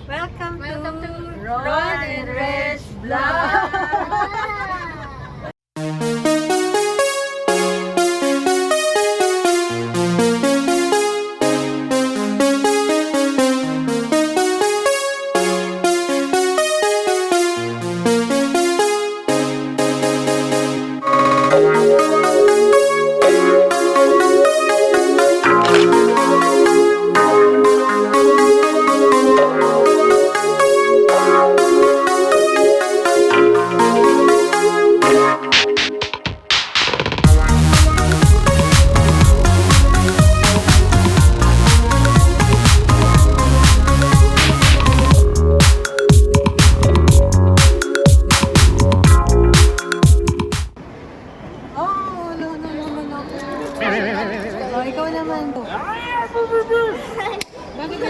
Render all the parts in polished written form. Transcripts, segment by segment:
Welcome to Ron and Reg Vlog! Ikaw naman. Bakit ka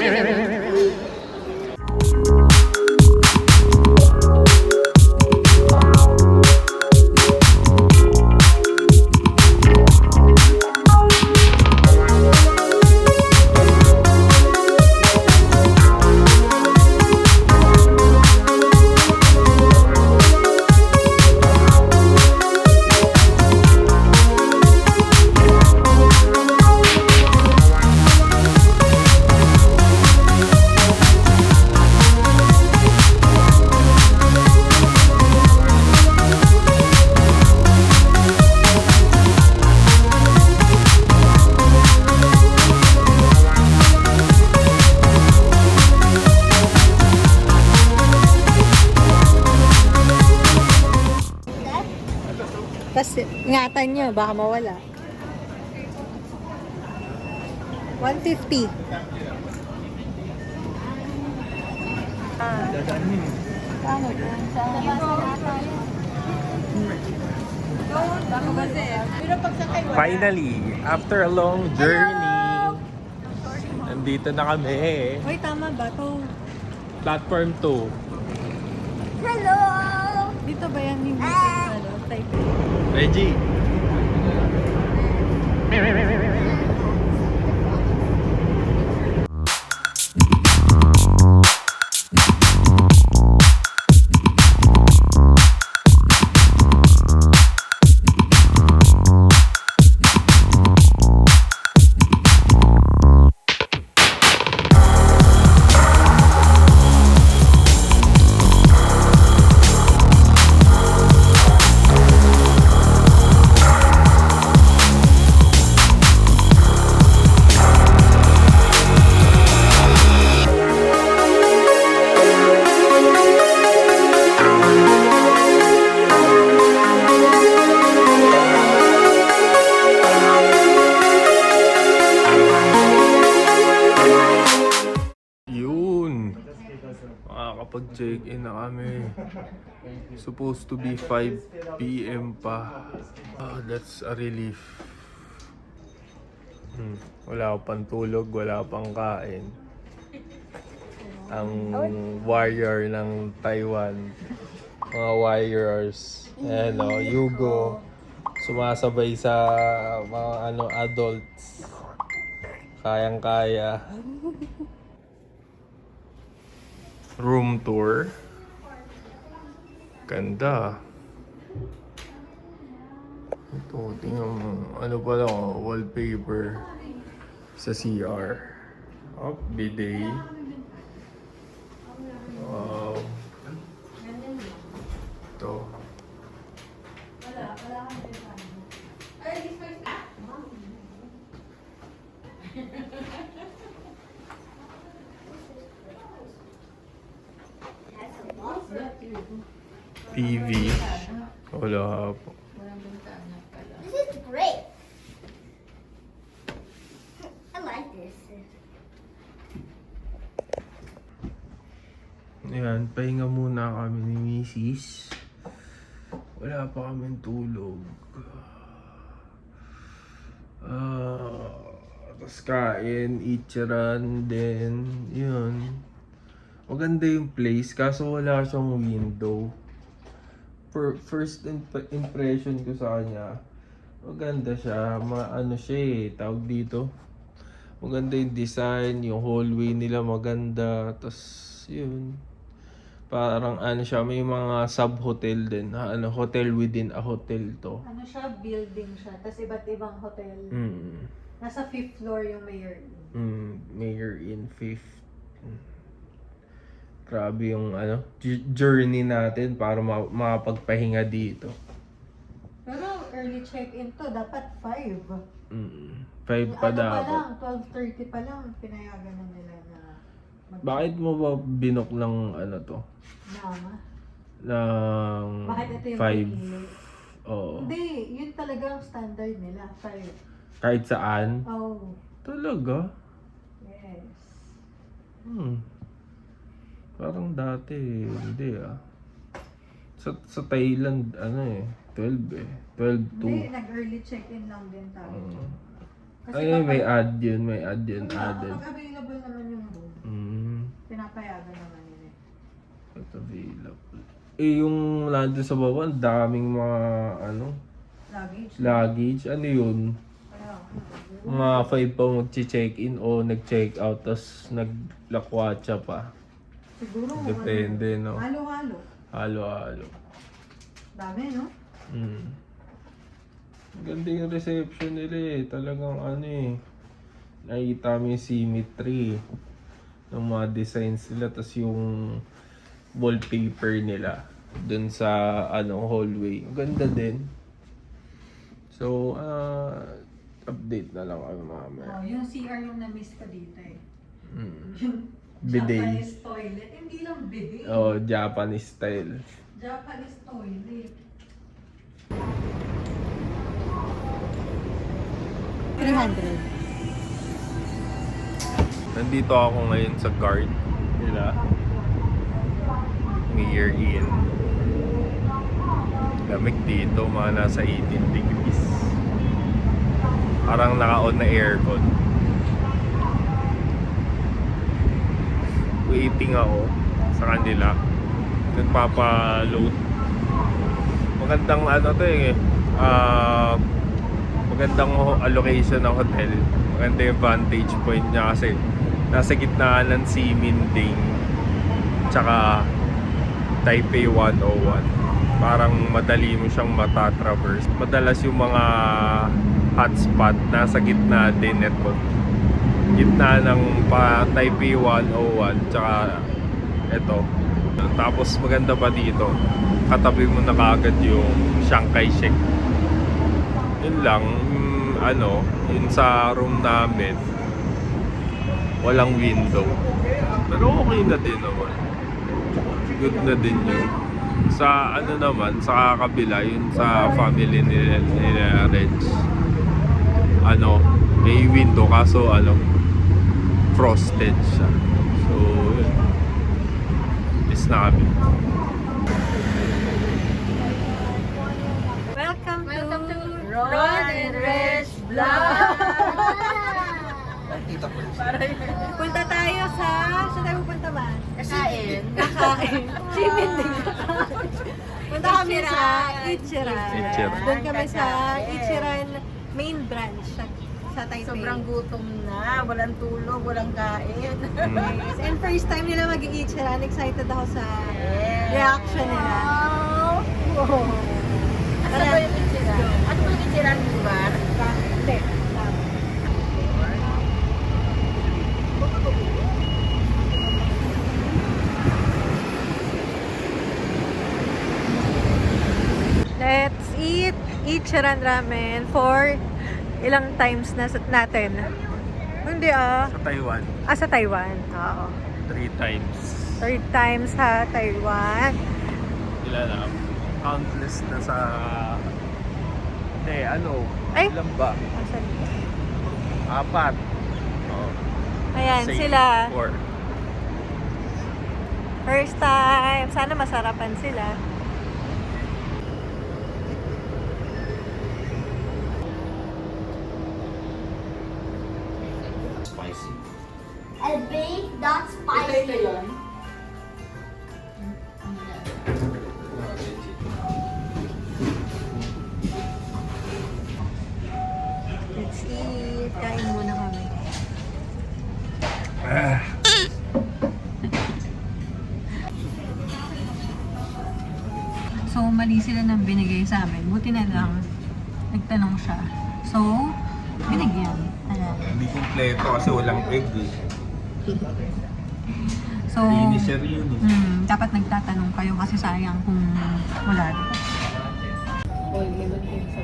Tapos, ingatan nyo, baka mawala. 150. Paano po? Finally, after a long journey, nandito na kami. Hoy, tama ba to? Platform 2. Hello! Dito ba yan yung Taipei? Reggie. Makakapag-check-in na kami. Supposed to be 5 PM pa. That's a relief. Wala pang tulog, wala pang kain. Ang warrior ng Taiwan. Mga warriors. Ayan o, Yugo. Sumasabay sa mga adults. Kayang-kaya. Room tour. Ganda. Ito, tingnan mo. Ano pala, wallpaper sa CR. Oh, bidet. Wow. Ito. TV. Wala po. This is great. I like this. Ayan, pahinga muna kami ni Mrs. Wala pa kaming tulog. Tapos kain, eat-charan, then yun. Maganda yung place, kaso wala siyang window. First impression ko sa kanya, maganda siya, tawag dito, Maganda yung design, yung hallway nila maganda. Tapos, yun. Parang ano siya, may mga sub-hotel din. Ano, hotel within a hotel to. Ano siya, building siya. Tapos iba't ibang hotel. Mm. Nasa 5th floor yung mayor. Mayor in 5th. Grabe yung ano, journey natin para makapagpahinga dito. Pero early check-in to, dapat 5. 5 pa Ano pa dapat. lang, 12:30 pa lang, pinayagan na nila na Bakit mo ba binok ng ano to? Nama. Ng Bakit ito yung 5? pinili? Oo. Hindi, yun talaga ang standard nila, 5. Kahit saan? Oh, Talaga? yes. Parang dati, hindi ah. Sa Thailand, ano eh, 12 eh. 12 to. Hindi, nag-early check-in lang din tayo. Ay, may ad yun, added. Kapag available naman yung room, pinapayagan naman nila. Not available. Eh, yung nandun sa baba, ang daming mga, ano, Luggage. luggage. Ano yun? Kaya, Mga 5 pa mag-check-in o nag-check out, tapos naglakwatsa pa. siguro, Depende, no? halo-halo. Halo-halo. Dami, no? Ganda yung reception nila eh. Talagang ano eh. Nakita mo yung symmetry ng mga designs nila. Tapos yung wallpaper nila dun sa ano hallway. Ganda din. So, update na lang kami mamaya. Oh, yung CR yung na-miss ko dito eh. Yung Bidet. Japanese toilet. Hindi lang bidet. Oh, Japanese style. Japanese toilet. 300. Nandito ako ngayon sa guard nila. Mayor in. Lamig dito, mga nasa 18 degrees. Parang naka-on na aircon. Waiting ako sa kanila. Nagpapa-load. Magandang ano to eh. Magandang allocation ng hotel. Maganda yung vantage point niya kasi nasa gitna ng Ximending tsaka Taipei 101. Parang madali mo siyang matatraverse. Madalas yung mga hotspot nasa gitna din ito. Gitna ng Taipei 101 tsaka ito. Tapos maganda pa dito. Katabi mo na kaagad yung Chiang Kai-shek. Yun lang, yun sa room namin, walang window. Pero okay na din naman. Good na din yun. Sa naman, sa kabila, yun sa family nila Reg. May window kaso frosted siya. So, yun. Is na kami. Welcome to Ron and Reg Vlog! Punta tayo saan tayo pupunta ba? Kakain. Kakain. Ximending. Punta kami sa Ichiran. Ichiran. Doon kami sa Ichiran main branch sa Taipei. Sobrang gutom na. Walang tulog, walang kain. Yes. And first time nila mag-Ichiran. Excited ako sa reaction nila. Wow. Asa ba yung Ichiran? Ano ba yung Ichiran lugar? Hindi. Let's eat Ichiran ramen for ilang times na natin. Hindi Sa Taiwan, sa Taiwan. Oo. 3 times. Third time sa Taiwan. Ilan na? Countless na sa... Hindi, Ay! ilan ba? Asan? 4. Oh, Ayan, say sila. 4. First time. Sana masarapan sila. A big, not spicy. Let's eat. Kain muna kami. So, mali sila ng binigay sa amin. Buti na lang, nagtanong siya. So, binigyan. Ayan. Hindi kumpleto kasi walang egg eh. So, Finisher yun eh. dapat nagtatanong kayo kasi sayang kung wala. Oil lemon din sa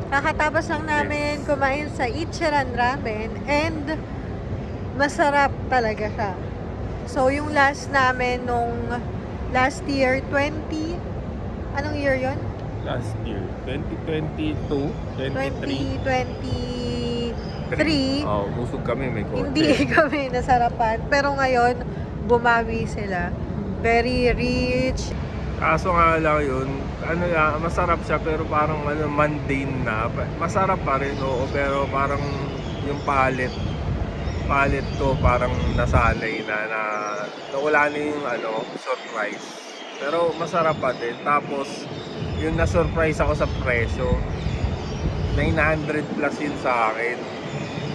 Kakatapos lang namin kumain sa Ichiran Ramen and masarap talaga siya. So, yung last namin nung last year, anong year yon? Last year, 2022, 23. 2023. Oh, busog kami, may konti. Hindi kami nasarapan. Pero ngayon, bumawi sila. Very rich. Kaso nga lang yun, masarap siya pero parang mundane na. Masarap pa rin, oo, pero parang yung palate ko parang nasanay na wala na yung surprise. Pero masarap pa din. Tapos, yung na-surprise ako sa presyo, 900 plus yun sa akin.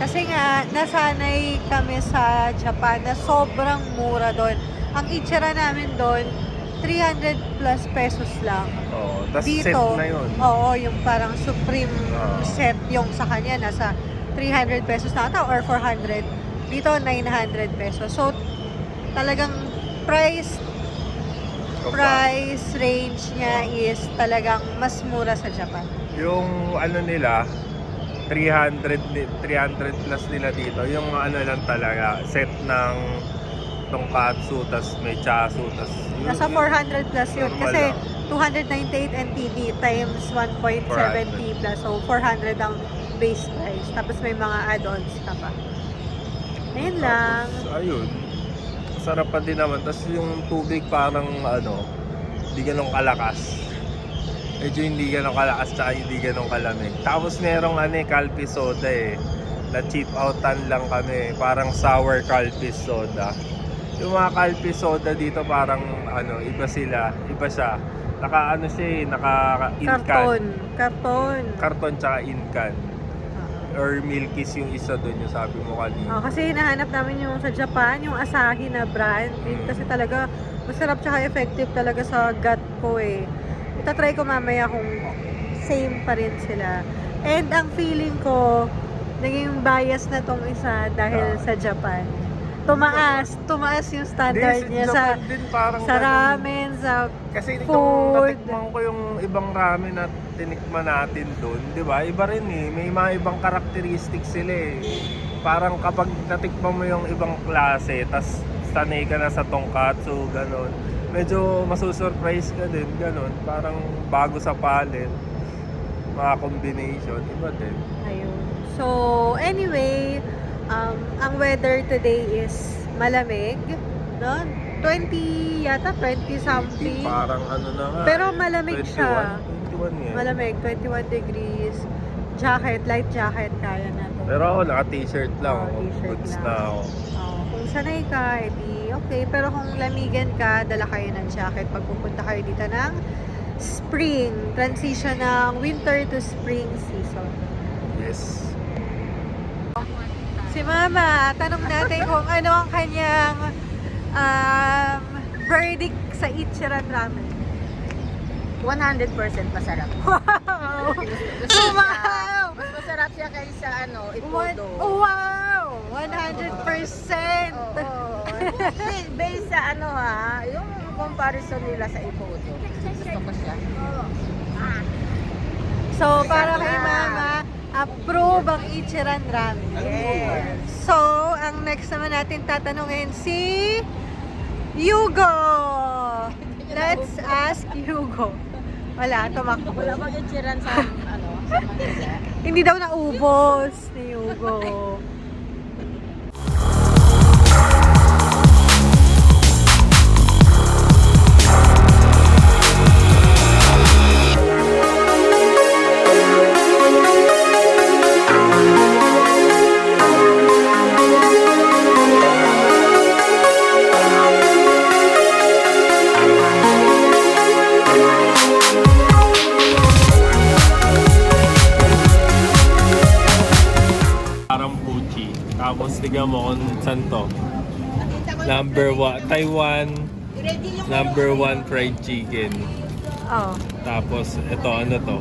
Kasi nga, nasanay kami sa Japan na sobrang mura doon. Ang itsura namin doon, 300 plus pesos lang. Oo, tas Dito, set na yun. oo, yung parang supreme set yung sa kanya, nasa 300 pesos na ata or 400. Dito, 900 pesos. So, talagang price range niya is talagang mas mura sa Japan. Yung nila, 300 plus nila dito. Yung lang talaga, set ng tongkatsu, tas may chasu, tas Nasa 400 plus yun. normal Kasi lang. 298 NTD times 1.70 plus. So, 400 ang base price. Tapos may mga add-ons ka pa. Ayun lang. Tapos, ayun. Sarap pa din naman. Tapos yung tubig parang hindi ganun kalakas. Medyo hindi ganun kalakas tsaka hindi ganun kalamig. Tapos merong Calpis soda eh. Na cheap outan lang kami. Parang sour Calpis soda. Yung mga Calpis soda dito parang iba sila. Iba siya. Naka-in-can. Karton tsaka in-can. Or Milky's yung isa doon, yung sabi mo kanina. Kasi hinahanap namin yung sa Japan, yung Asahi na brand. Kasi talaga, masarap tsaka effective talaga sa gut ko eh. Itatry ko mamaya kung same pa rin sila. And ang feeling ko, naging bias na tong isa dahil sa Japan. Tumaas yung standard niya sa ramen, sa kasi food. Natikman ko yung ibang ramen na tinikman natin doon, di ba? Iba rin eh. May mga ibang karakteristik sila eh. Parang kapag natikman mo yung ibang klase, tas sanay ka na sa tongkatsu, ganon. Medyo masusurprise ka din, ganon. Parang bago sa palate, mga combination, iba din. Ayun. So, anyway, ang weather today is malamig, no? 20 yata, 20 something. Parang na nga. Pero malamig 21, siya. 21 yan. Malamig, 21 degrees. Jacket, light jacket, kaya na to. Pero ako naka-t-shirt lang. T-shirt Goods lang. na ako. Kung sanay ka, edi okay. Pero kung lamigan ka, dala kayo ng jacket pag pupunta kayo dito ng spring. Transition ng winter to spring season. Yes. Si Mama, tanong natin kung ano ang kanyang verdict sa Ichiran Ramen. 100% masarap. Wow! Wow! Mas masarap siya kaysa Ippudo. Wow! 100%! Oo. Based sa yung comparison nila sa Ippudo. Gusto ko siya. So, para kay Mama, approve ang Ichiran Ramen. Yes. So, ang next naman natin tatanungin si Yugo. Let's ask Yugo. Wala, tumakbo. Wala bang ichiran sa Manila? Hindi daw naubos ni Yugo. Tignan mo kung saan to. Nakita ko Number 1, Taiwan. ready yung Number 1 fried chicken. Oh. Tapos, ito, ano to?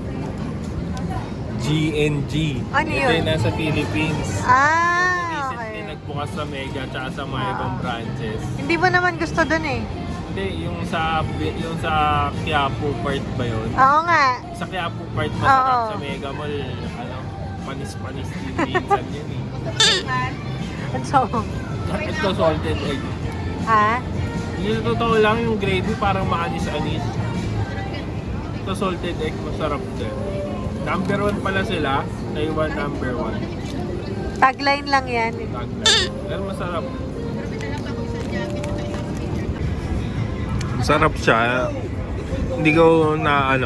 GNG. Ano Ito yun? yung nasa Philippines. Ah, Recently okay. nagbukas sa Mega tsaka sa mga ibang branches. Hindi mo naman gusto dun eh. Hindi, yung sa Quiapo part ba yun? Oo nga. Sa Quiapo part masarap, Oo. sa Mega Mall, ano, panis-panis din minsan yun eh. At so, Ito salted egg. ha? Yung totoo lang, yung gravy parang maanis-anis. Ito salted egg, masarap din. Number 1 pala sila, Taiwan number 1. Tagline lang yan. Tagline. Pero masarap. Masarap siya. Hindi ko na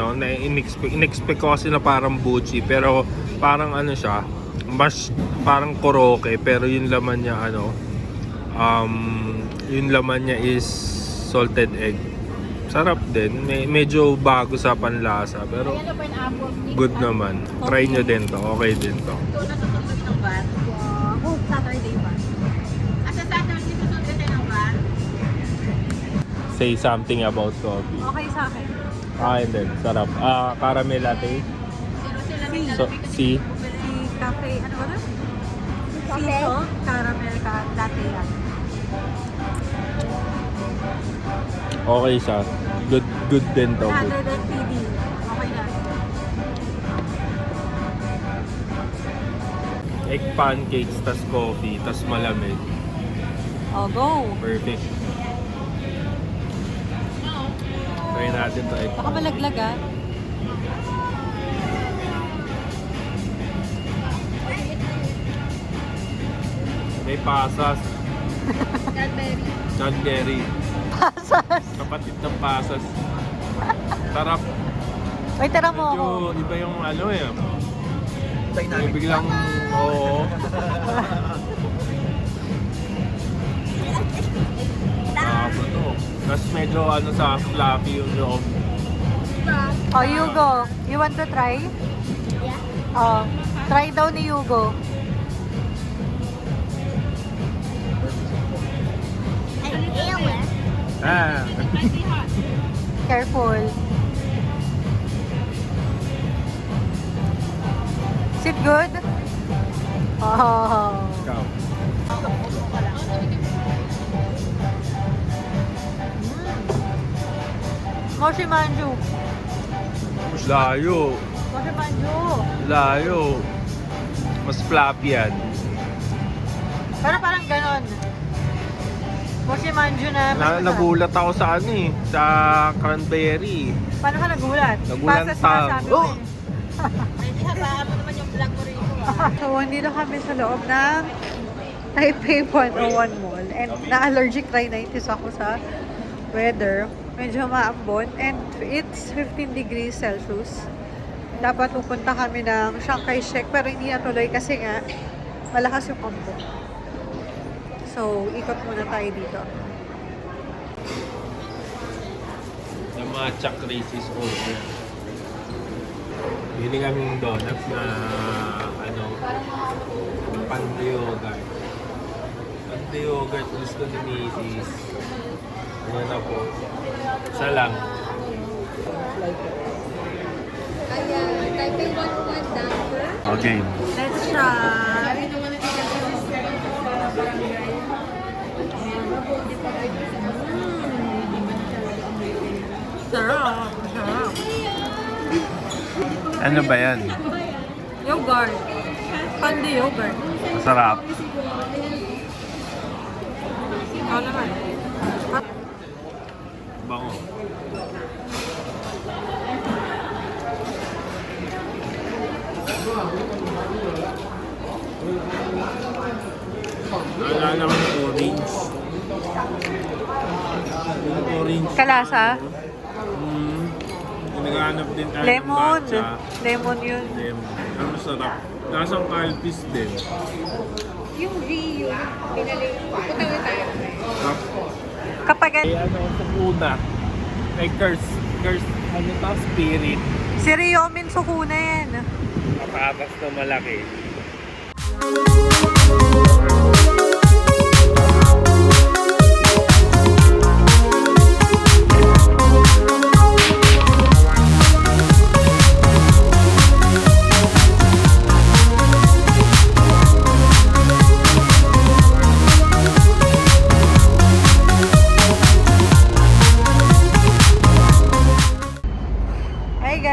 in-expect ko kasi na parang buchi, pero parang ano siya, mas parang koroke, pero yung laman niya yung laman niya is salted egg. Sarap din. Medyo bago sa panlasa, pero good naman. Try nyo din to. Okay din to. Ito nasusunod ng van. Oh, Saturday ba? Sa Saturday susunod na ng van. Say something about coffee. Okay sa akin. Din. Sarap. Caramel latte. Sila Si Si cafe, ano ba na? Siso, caramel latte yan. okay siya. Good din to. 100 NPD. Okay na. Egg pancakes, tas coffee, tas malamig. Oh, go. Perfect. Try natin to egg Baka malaglag ah. May pasas. Cadbury. Cranberry. Pasas. Kapatid ng pasas. Sarap. Wait, tara mo ako. Medyo iba yung ano eh. May biglang, oo. Tapos to. Tapos medyo ano sa fluffy yung loob. Oh, Yugo. You want to try? Yeah. Oh, try daw ni Yugo. Ah. Careful. Is it good? Oh. Ikaw. Moshi Manju. Layo. Moshi Manju. Layo. Mas fluffy yan. Pero parang ganon. Moshi Manju na mas masarap. Nagulat ako sa ano eh. Sa cranberry. Paano ka nagulat? Nagulat Pasas pa. na sabi mo Oh! eh. Hindi habaan mo naman yung vlog mo rin ko. So, nandito kami sa loob ng Taipei 101 Mall. And na-allergic rhinitis ako sa weather. Medyo maambon. And it's 15 degrees Celsius. Dapat pupunta kami ng Shanghai Shek. Pero hindi natuloy kasi nga malakas yung kampo. So, ikot muna tayo dito. Yung mga chuck races order. Bili kaming donuts na ano, pan-yogurt. Pan-yogurt gusto ni Mrs. Ano na po? Isa lang. Taipei 101 number. Okay. Let's try. Sarap. Sarap. Ano ba yan? Yogurt. Pandi yogurt. Masarap. Ano naman? Bango. Naalala ko ng orange. Yung orange. Kalasa? Naghahanap din tayo ng Lemon. matcha. Lemon yun. Lemon. Ang masarap. Lasang kalpis din. Yung Rio, pinali. Punta na tayo. Kapag Ay ano, sukuna. May curse, ano to, spirit. si Ryomin Sukuna yan. Matatas na malaki.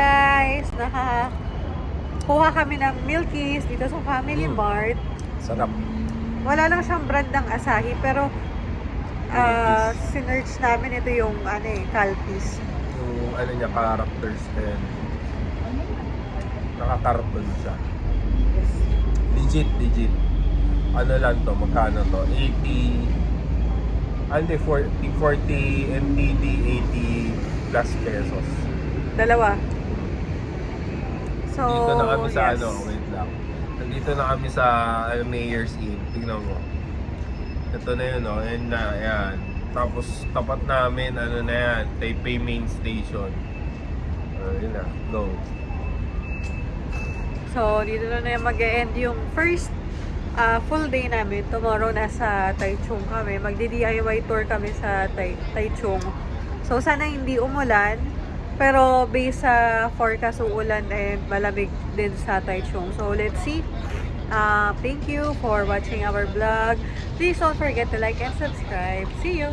guys! Nakakuha kami ng Milkies dito sa Family Mart. Sarap. Wala lang siyang brand ng Asahi, pero sinearch namin ito yung Calpis. Yung ano niya, characters and nakakarton siya. Legit. Ano lang to, magkano to? 40 NTD, 80 plus pesos. Dalawa. So, Dito na kami sa yes. wait lang. Nandito na kami sa Mayor's Inn. Tingnan mo. Ito na yun, and ayan. Tapos, tapat namin, na yan, Taipei Main Station. Yun na, go. So, dito na mag-e-end yung first full day namin. Tomorrow nasa Taichung kami. Magdi-DIY tour kami sa Taichung. So, sana hindi umulan. Pero based sa forecast, uulan and malamig din sa Taichung. So, let's see. Thank you for watching our vlog. Please don't forget to like and subscribe. See you!